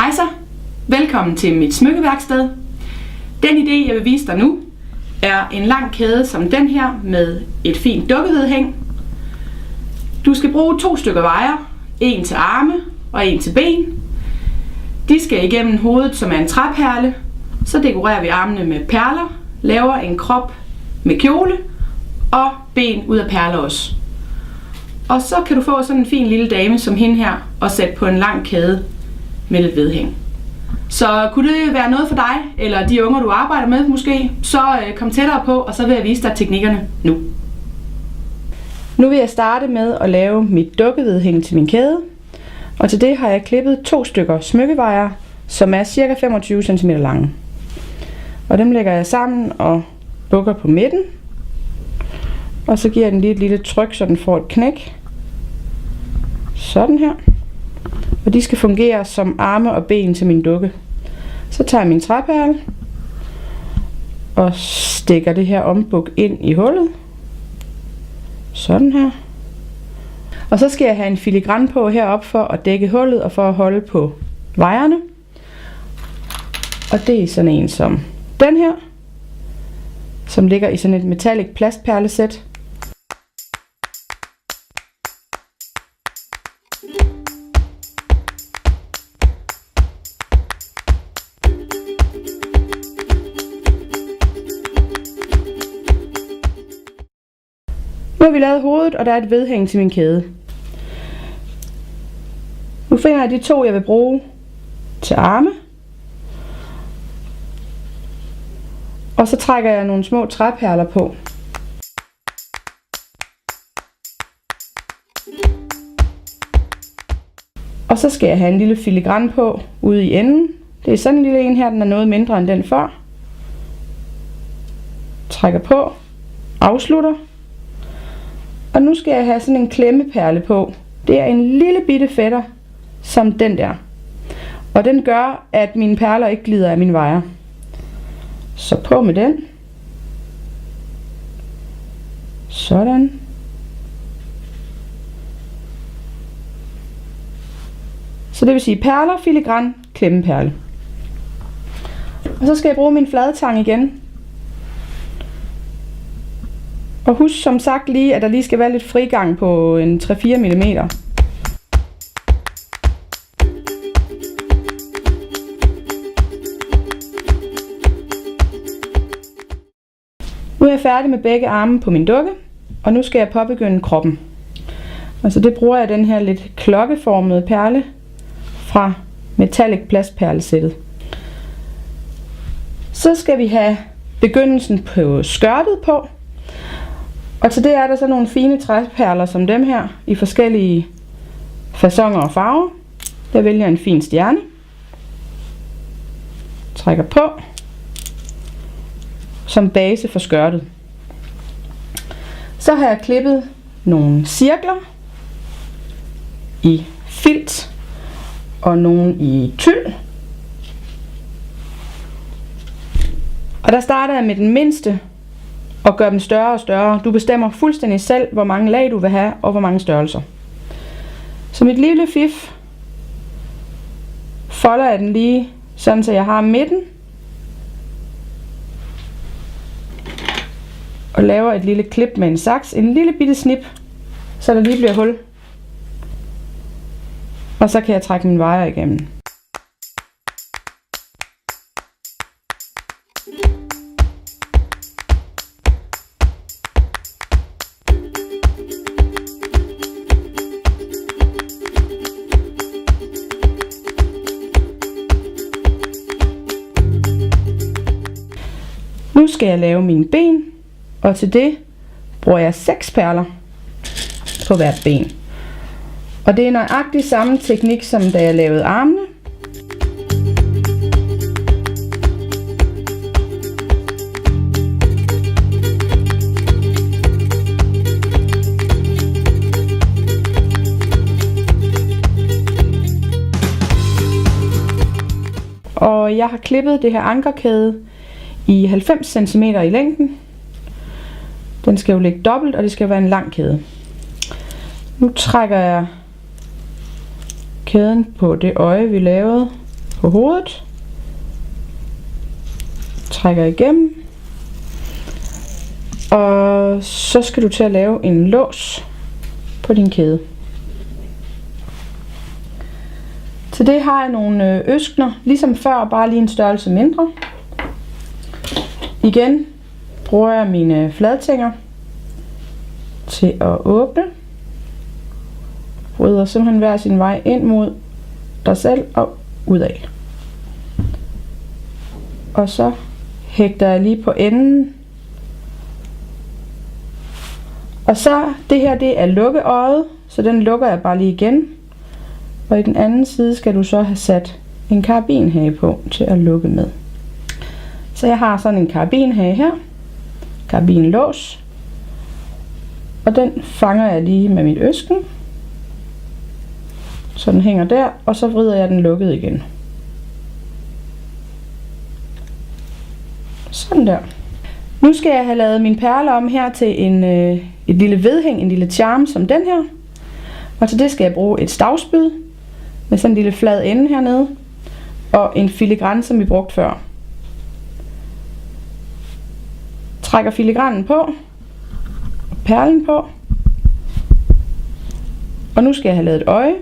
Hej så, velkommen til mit smykkeværksted. Den idé jeg vil vise dig nu er en lang kæde som den her med et fint dukkevedhæng. Du skal bruge 2 stykker wire, en til arme og en til ben. De skal igennem hovedet, som er en træperle. Så dekorerer vi armene med perler, laver en krop med kjole og ben ud af perler også. Og så kan du få sådan en fin lille dame som hende her og sætte på en lang kæde med lidt vedhæng. Så kunne det være noget for dig, eller de unger du arbejder med måske, så kom tættere på, og så vil jeg vise dig teknikkerne nu. Nu vil jeg starte med at lave mit dukkevedhæng til min kæde. Og til det har jeg klippet 2 stykker smykkewejer, som er ca. 25 cm lange. Og dem lægger jeg sammen og bukker på midten. Og så giver jeg den lige et lille tryk, så den får et knæk. Sådan her. Og de skal fungere som arme og ben til min dukke. Så tager jeg min træperle og stikker det her ombuk ind i hullet. Sådan her. Og så skal jeg have en filigran på heroppe for at dække hullet og for at holde på wejerne. Og det er sådan en som den her, som ligger i sådan et metallic plastperlesæt. Nu har vi lavet hovedet, og der er et vedhæng til min kæde. Nu finder jeg de 2, jeg vil bruge til arme. Og så trækker jeg nogle små træperler på. Og så skal jeg have en lille filigran på ude i enden. Det er sådan en lille en her, den er noget mindre end den før. Trækker på, afslutter. Og nu skal jeg have sådan en klemmeperle på. Det er en lille bitte fætter som den der. Og den gør, at mine perler ikke glider af mine wire. Så på med den. Sådan. Så det vil sige perler, filigran, klemmeperle. Og så skal jeg bruge min fladtang igen. Og husk som sagt lige, at der lige skal være lidt frigang på en 3-4 mm. Nu er jeg færdig med begge arme på min dukke, og nu skal jeg påbegynde kroppen. Og så det bruger jeg den her lidt klokkeformede perle fra metallic plastperlesættet. Så skal vi have begyndelsen på skørtet på. Og til det er der så nogle fine træperler som dem her i forskellige faconer og farver. Der vælger jeg en fin stjerne. Trækker på som base for skørtet. Så har jeg klippet nogle cirkler i filt og nogle i tyld. Og der starter jeg med den mindste og gør dem større og større. Du bestemmer fuldstændig selv, hvor mange lag du vil have og hvor mange størrelser. Så mit lille fif folder jeg den lige sådan, så jeg har midten. Og laver et lille klip med en saks, en lille bitte snip, så der lige bliver hul. Og så kan jeg trække min wire igennem. Nu skal jeg lave mine ben. Og til det bruger jeg 6 perler på hvert ben. Og det er nøjagtig samme teknik, som da jeg lavede armene. Og jeg har klippet det her ankerkæde i 90 cm i længden. Den skal jo ligge dobbelt, og det skal være en lang kæde. Nu trækker jeg kæden på det øje, vi lavede på hovedet. Trækker igennem. Og så skal du til at lave en lås på din kæde. Til det har jeg nogle øskner, ligesom før, bare lige en størrelse mindre. Igen bruger jeg mine fladtænger til at åbne. Rydder simpelthen hver sin vej ind mod dig selv og udad. Og så hægter jeg lige på enden. Og så, det her det er lukkeøjet, så den lukker jeg bare lige igen. Og i den anden side skal du så have sat en karabinhage på til at lukke med. Så jeg har sådan en karabinhage her. Karabinlås. Og den fanger jeg lige med mit øsken. Så den hænger der, og så vrider jeg den lukket igen. Sådan der. Nu skal jeg have lavet mine perler om her til et lille vedhæng, en lille charm som den her. Og til det skal jeg bruge et stavspyd med sådan en lille flad ende hernede. Og en filigran, som vi brugte før. Trækker filigranen på. Og perlen på. Og nu skal jeg have lavet et øje.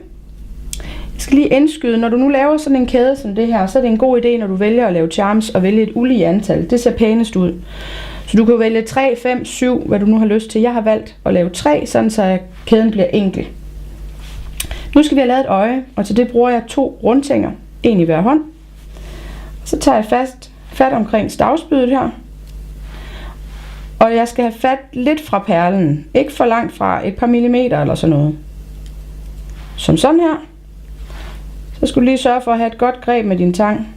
Jeg skal lige indskyde, når du nu laver sådan en kæde som det her, så er det en god idé, når du vælger at lave charms og vælge et ulige antal. Det ser pænest ud. Så du kan vælge 3, 5, 7, hvad du nu har lyst til. Jeg har valgt at lave 3, sådan så kæden bliver enkel. Nu skal vi have lavet et øje, og til det bruger jeg 2 rundtænger, en i hver hånd. Så tager jeg fat omkring stavspydet her. Og jeg skal have fat lidt fra perlen, ikke for langt fra, et par millimeter eller sådan noget. Som sådan her. Så skal du lige sørge for at have et godt greb med din tang.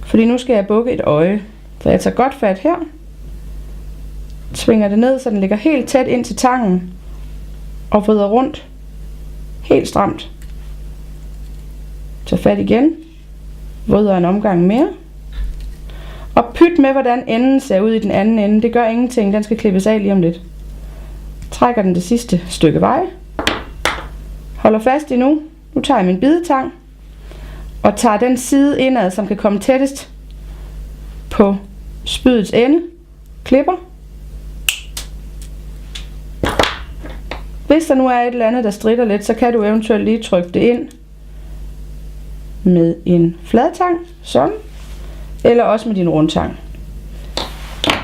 Fordi nu skal jeg bukke et øje. Så jeg tager godt fat her. Svinger det ned, så den ligger helt tæt ind til tangen. Og vrider rundt. Helt stramt. Tag fat igen. Vrider en omgang mere. Og pyt med, hvordan enden ser ud i den anden ende. Det gør ingenting. Den skal klippes af lige om lidt. Trækker den det sidste stykke vej. Holder fast endnu. Nu tager jeg min bidetang. Og tager den side indad, som kan komme tættest på spydets ende. Klipper. Hvis der nu er et eller andet, der stritter lidt, så kan du eventuelt lige trykke det ind med en fladtang, sådan, eller også med din rundtang.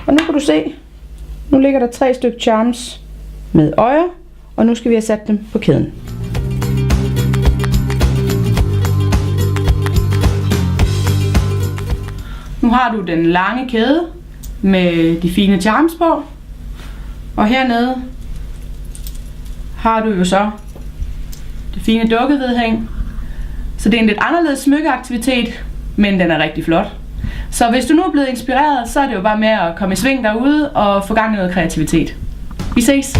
Og nu kan du se, nu ligger der 3 stykker charms med øjer, og nu skal vi have sat dem på kæden. Nu har du den lange kæde med de fine charms på, og hernede har du jo så det fine dukkevedhæng. Så det er en lidt anderledes smykkeaktivitet, men den er rigtig flot. Så hvis du nu er blevet inspireret, så er det jo bare med at komme i sving derude og få gang i noget kreativitet. Vi ses!